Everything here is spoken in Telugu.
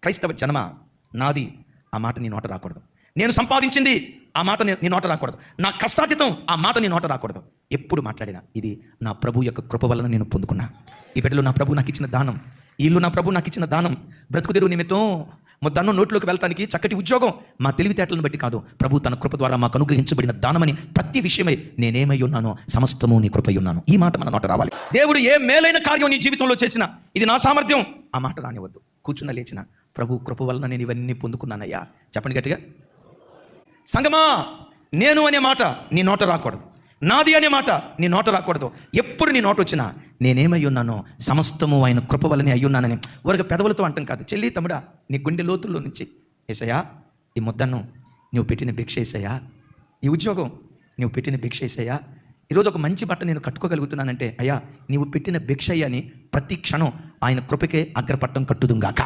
క్రైస్తవ జనమ, నాది ఆ మాట నీ నోట రాకూడదు. నేను సంపాదించింది ఆ మాట నీ నోట రాకూడదు. నా కష్టార్జితం ఆ మాట నీ నోట రాకూడదు. ఎప్పుడు మాట్లాడినా ఇది నా ప్రభు యొక్క కృప వలన నేను పొందుకున్నా. ఈ బిడ్డలు నా ప్రభు నాకు ఇచ్చిన దానం, ఈ ఇల్లు నా ప్రభు నాకు ఇచ్చిన దానం, బ్రతుకు తెరువు నిమిత్తం మొదన్న నోట్లోకి వెళ్ళటానికి చక్కటి ఉద్యోగం మా తెలివితేటలను బట్టి కాదు, ప్రభు తన కృప ద్వారా మాకు అనుగ్రహించబడిన దానమని ప్రతి విషయమై నేనేమై ఉన్నానో సమస్తము నీ కృపై ఉన్నాను. ఈ మాట మన నోట రావాలి. దేవుడు ఏ మేలైన కార్యం నీ జీవితంలో చేసినా ఇది నా సామర్థ్యం ఆ మాట రానివద్దు. కూర్చున్న లేచిన ప్రభు కృప వలన నేను ఇవన్నీ పొందుకున్నానయ్యా. చెప్పండి గట్టిగా. సంగమా, నేను అనే మాట నీ నోట రాకూడదు, నాది అనే మాట నీ నోట రాకూడదు. ఎప్పుడు నీ నోట వచ్చినా నేనేమై ఉన్నానో సమస్తము ఆయన కృప వల్లనే అయ్యున్నానని ఒక పెదవులతో అంటాం కాదు. చెల్లి తమ్ముడా, నీ గుండె లోతుల్లో నుంచి ఏసయ్యా ఈ ముద్దను నువ్వు పెట్టిన భిక్ష ఏసయ్యా, ఈ ఉద్యోగం నువ్వు పెట్టిన భిక్ష ఏసయ్యా, ఈరోజు ఒక మంచి బట్ట నేను కట్టుకోగలుగుతున్నానంటే అయ్యా నీవు పెట్టిన భిక్ష అని ప్రతి క్షణం ఆయన కృపకే అగ్రపట్టం కట్టుదుంగాక.